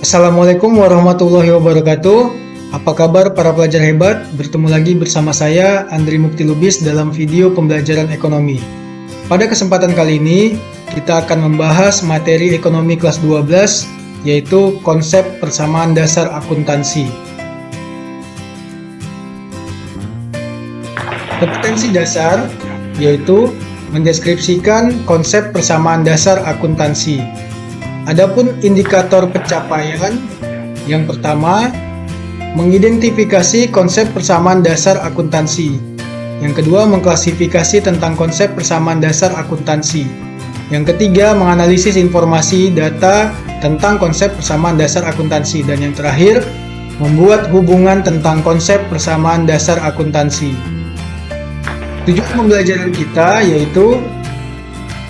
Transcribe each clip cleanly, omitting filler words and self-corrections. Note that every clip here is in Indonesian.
Assalamualaikum warahmatullahi wabarakatuh. Apa kabar para pelajar hebat? Bertemu lagi bersama saya Andri Mukti Lubis dalam video pembelajaran ekonomi. Pada kesempatan kali ini, kita akan membahas materi ekonomi kelas 12, yaitu konsep persamaan dasar akuntansi. Kompetensi dasar yaitu mendeskripsikan konsep persamaan dasar akuntansi. Adapun indikator pencapaian, yang pertama, mengidentifikasi konsep persamaan dasar akuntansi. Yang kedua, mengklasifikasi tentang konsep persamaan dasar akuntansi. Yang ketiga, menganalisis informasi data tentang konsep persamaan dasar akuntansi. Dan yang terakhir, membuat hubungan tentang konsep persamaan dasar akuntansi. Tujuan pembelajaran kita yaitu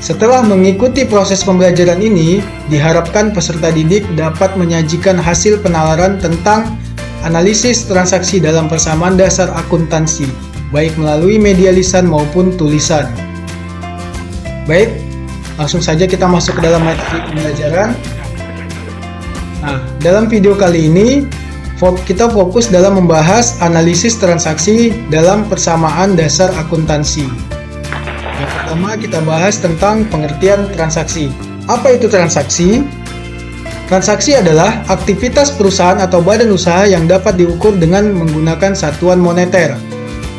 setelah mengikuti proses pembelajaran ini, diharapkan peserta didik dapat menyajikan hasil penalaran tentang analisis transaksi dalam persamaan dasar akuntansi, baik melalui media lisan maupun tulisan. Baik, langsung saja kita masuk ke dalam materi pembelajaran. Nah, dalam video kali ini, kita fokus dalam membahas analisis transaksi dalam persamaan dasar akuntansi. Yang pertama kita bahas tentang pengertian transaksi. Apa itu transaksi? Transaksi adalah aktivitas perusahaan atau badan usaha yang dapat diukur dengan menggunakan satuan moneter.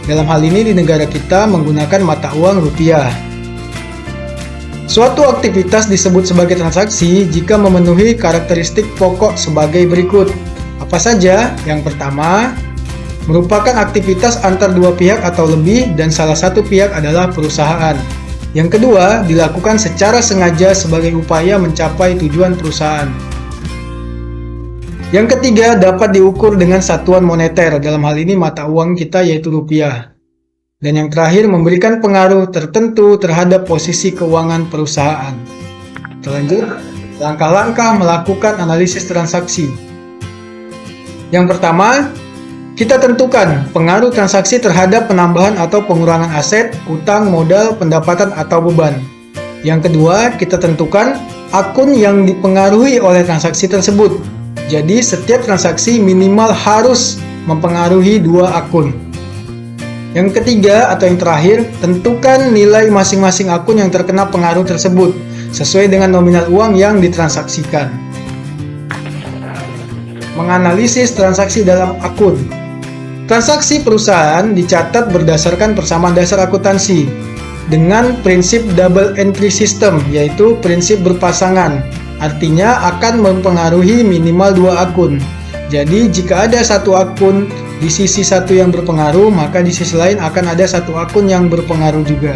Dalam hal ini di negara kita menggunakan mata uang rupiah. Suatu aktivitas disebut sebagai transaksi jika memenuhi karakteristik pokok sebagai berikut. Apa saja? Yang pertama, merupakan aktivitas antar dua pihak atau lebih dan salah satu pihak adalah perusahaan. Yang kedua, dilakukan secara sengaja sebagai upaya mencapai tujuan perusahaan. Yang ketiga, dapat diukur dengan satuan moneter, dalam hal ini mata uang kita yaitu rupiah. Dan yang terakhir, memberikan pengaruh tertentu terhadap posisi keuangan perusahaan. Lanjut, langkah-langkah melakukan analisis transaksi. Yang pertama, kita tentukan pengaruh transaksi terhadap penambahan atau pengurangan aset, utang, modal, pendapatan, atau beban. Yang kedua, kita tentukan akun yang dipengaruhi oleh transaksi tersebut. Jadi, setiap transaksi minimal harus mempengaruhi dua akun. Yang ketiga atau yang terakhir, tentukan nilai masing-masing akun yang terkena pengaruh tersebut sesuai dengan nominal uang yang ditransaksikan. Menganalisis transaksi dalam akun. Transaksi perusahaan dicatat berdasarkan persamaan dasar akuntansi dengan prinsip double entry system, yaitu prinsip berpasangan. Artinya akan mempengaruhi minimal dua akun. Jadi jika ada satu akun di sisi satu yang berpengaruh, maka di sisi lain akan ada satu akun yang berpengaruh juga.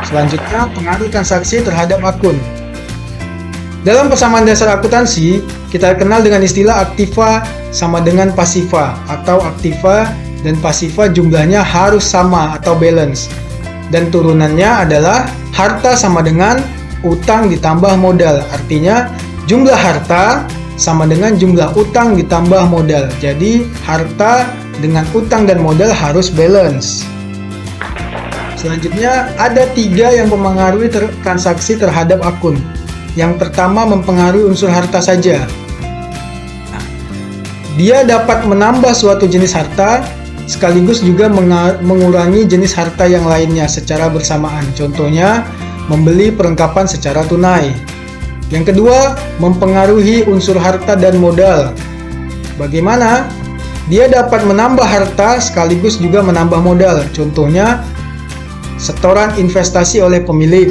Selanjutnya, pengaruh transaksi terhadap akun. Dalam persamaan dasar akuntansi, kita kenal dengan istilah aktiva sama dengan pasiva, atau aktiva dan pasiva jumlahnya harus sama atau balance. Dan turunannya adalah harta sama dengan utang ditambah modal. Artinya jumlah harta sama dengan jumlah utang ditambah modal. Jadi harta dengan utang dan modal harus balance. Selanjutnya ada tiga yang mempengaruhi transaksi terhadap akun. Yang pertama, mempengaruhi unsur harta saja. Dia dapat menambah suatu jenis harta, sekaligus juga mengurangi jenis harta yang lainnya secara bersamaan. Contohnya, membeli perlengkapan secara tunai. Yang kedua, mempengaruhi unsur harta dan modal. Bagaimana? Dia dapat menambah harta, sekaligus juga menambah modal. Contohnya, setoran investasi oleh pemilik.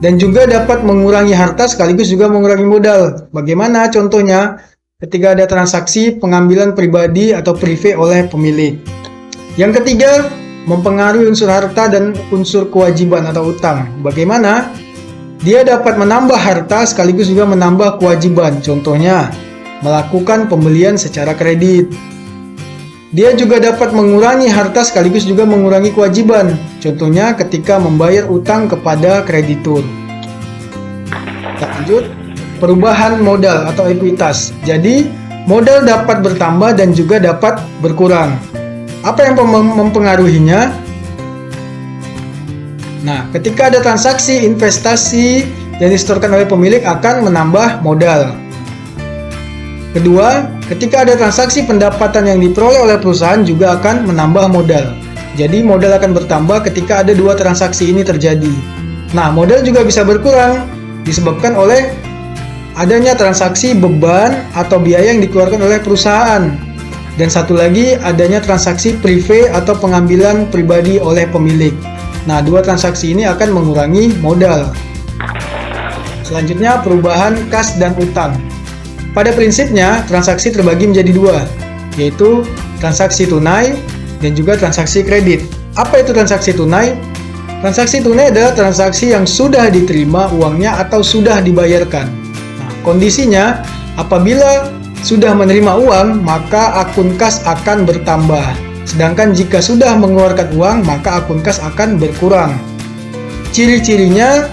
Dan juga dapat mengurangi harta sekaligus juga mengurangi modal. Bagaimana contohnya? Ketika ada transaksi pengambilan pribadi atau prive oleh pemilik. Yang ketiga, mempengaruhi unsur harta dan unsur kewajiban atau utang. Bagaimana? Dia dapat menambah harta sekaligus juga menambah kewajiban. Contohnya, melakukan pembelian secara kredit. Dia juga dapat mengurangi harta sekaligus juga mengurangi kewajiban. Contohnya ketika membayar utang kepada kreditur. Kita lanjut, perubahan modal atau ekuitas. Jadi, modal dapat bertambah dan juga dapat berkurang. Apa yang mempengaruhinya? Nah, ketika ada transaksi investasi yang disetorkan oleh pemilik akan menambah modal. Kedua, ketika ada transaksi pendapatan yang diperoleh oleh perusahaan juga akan menambah modal. Jadi modal akan bertambah ketika ada dua transaksi ini terjadi. Nah, modal juga bisa berkurang disebabkan oleh adanya transaksi beban atau biaya yang dikeluarkan oleh perusahaan. Dan satu lagi, adanya transaksi privé atau pengambilan pribadi oleh pemilik. Nah, dua transaksi ini akan mengurangi modal. Selanjutnya, perubahan kas dan utang. Pada prinsipnya, transaksi terbagi menjadi dua, yaitu transaksi tunai dan juga transaksi kredit. Apa itu transaksi tunai? Transaksi tunai adalah transaksi yang sudah diterima uangnya atau sudah dibayarkan. Nah, kondisinya, apabila sudah menerima uang, maka akun kas akan bertambah. Sedangkan jika sudah mengeluarkan uang, maka akun kas akan berkurang. Ciri-cirinya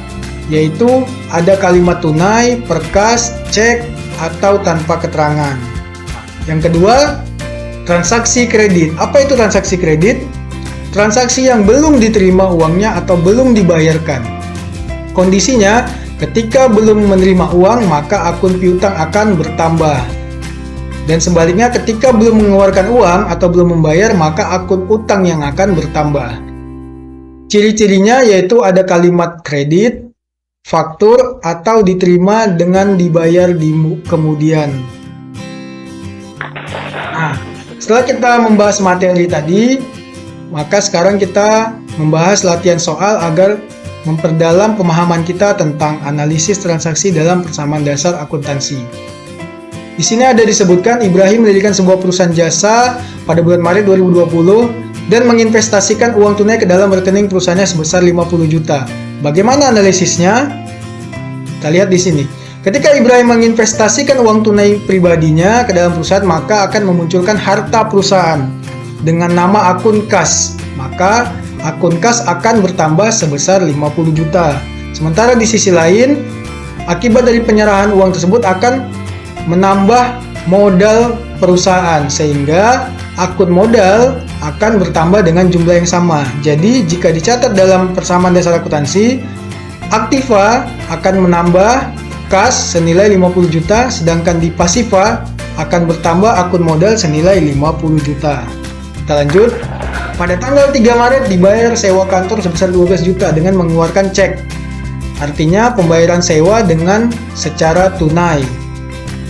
yaitu ada kalimat tunai, perkas, cek, atau tanpa keterangan. Yang kedua, transaksi kredit. Apa itu transaksi kredit? Transaksi yang belum diterima uangnya atau belum dibayarkan. Kondisinya, ketika belum menerima uang, maka akun piutang akan bertambah. Dan sebaliknya, ketika belum mengeluarkan uang atau belum membayar, maka akun utang yang akan bertambah. Ciri-cirinya yaitu ada kalimat kredit, faktur, atau diterima dengan dibayar di kemudian. Nah, setelah kita membahas materi tadi, maka sekarang kita membahas latihan soal agar memperdalam pemahaman kita tentang analisis transaksi dalam persamaan dasar akuntansi. Di sini ada disebutkan Ibrahim mendirikan sebuah perusahaan jasa pada bulan Maret 2020 dan menginvestasikan uang tunai ke dalam rekening perusahaannya sebesar 50 juta. Bagaimana analisisnya? Kita lihat di sini. Ketika Ibrahim menginvestasikan uang tunai pribadinya ke dalam perusahaan, maka akan memunculkan harta perusahaan dengan nama akun kas. Maka akun kas akan bertambah sebesar 50 juta. Sementara di sisi lain, akibat dari penyerahan uang tersebut akan menambah modal perusahaan, sehingga akun modal akan bertambah dengan jumlah yang sama. Jadi jika dicatat dalam persamaan dasar akuntansi, aktiva akan menambah kas senilai 50 juta, sedangkan di pasiva akan bertambah akun modal senilai 50 juta. Kita lanjut. Pada tanggal 3 Maret dibayar sewa kantor sebesar 12 juta dengan mengeluarkan cek. Artinya pembayaran sewa dengan secara tunai.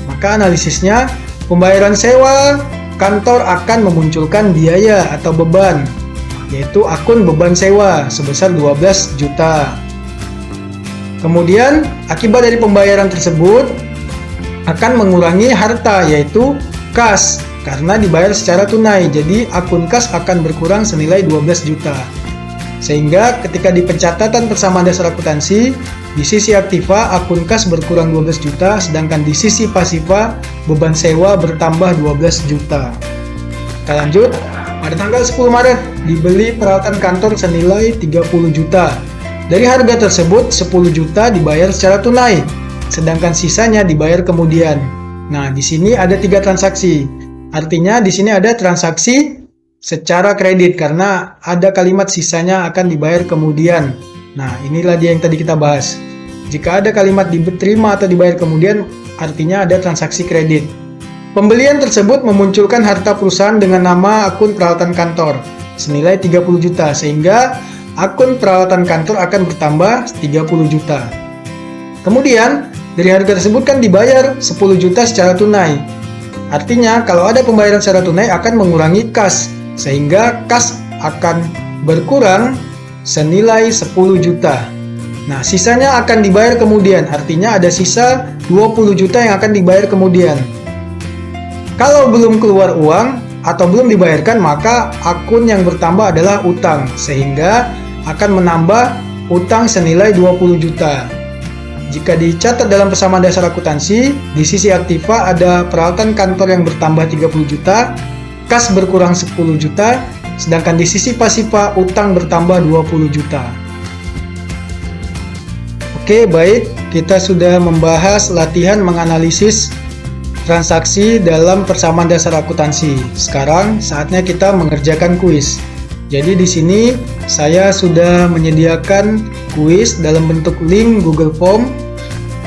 Maka analisisnya, pembayaran sewa kantor akan memunculkan biaya atau beban, yaitu akun beban sewa sebesar 12 juta. Kemudian, akibat dari pembayaran tersebut akan mengurangi harta, yaitu kas, karena dibayar secara tunai. Jadi, akun kas akan berkurang senilai 12 juta. Sehingga ketika di pencatatan persamaan dasar akuntansi, di sisi aktiva akun kas berkurang 12 juta, sedangkan di sisi pasiva beban sewa bertambah 12 juta. Kita lanjut. Pada tanggal 10 Maret dibeli peralatan kantor senilai 30 juta. Dari harga tersebut 10 juta dibayar secara tunai, sedangkan sisanya dibayar kemudian. Nah, di sini ada 3 transaksi. Artinya di sini ada transaksi secara kredit karena ada kalimat sisanya akan dibayar kemudian. Nah, inilah dia yang tadi kita bahas. Jika ada kalimat diterima atau dibayar kemudian, artinya ada transaksi kredit. Pembelian tersebut memunculkan harta perusahaan dengan nama akun peralatan kantor senilai 30 juta, sehingga akun peralatan kantor akan bertambah 30 juta. Kemudian, dari harga tersebut kan dibayar 10 juta secara tunai. Artinya, kalau ada pembayaran secara tunai akan mengurangi kas, sehingga kas akan berkurang senilai 10 juta. Nah, sisanya akan dibayar kemudian, artinya ada sisa 20 juta yang akan dibayar kemudian. Kalau belum keluar uang atau belum dibayarkan, maka akun yang bertambah adalah utang, sehingga akan menambah utang senilai 20 juta. Jika dicatat dalam persamaan dasar akuntansi, di sisi aktiva ada peralatan kantor yang bertambah 30 juta, kas berkurang 10 juta, sedangkan di sisi pasiva utang bertambah 20 juta. Oke, baik, kita sudah membahas latihan menganalisis transaksi dalam persamaan dasar akuntansi. Sekarang saatnya kita mengerjakan kuis. Jadi di sini saya sudah menyediakan kuis dalam bentuk link Google Form.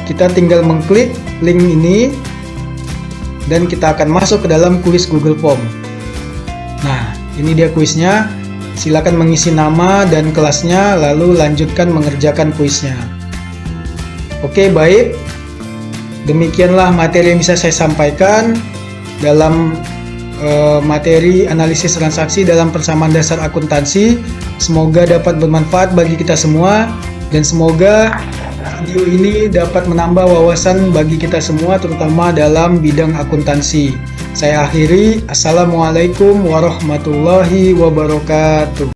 Kita tinggal mengklik link ini. dan kita akan masuk ke dalam kuis Google Form. Nah, ini dia kuisnya. Silakan mengisi nama dan kelasnya, lalu lanjutkan mengerjakan kuisnya. Oke, baik. Demikianlah materi yang bisa saya sampaikan dalam materi analisis transaksi dalam persamaan dasar akuntansi. Semoga dapat bermanfaat bagi kita semua, dan semoga video ini dapat menambah wawasan bagi kita semua, terutama dalam bidang akuntansi. Saya akhiri. Assalamualaikum warahmatullahi wabarakatuh.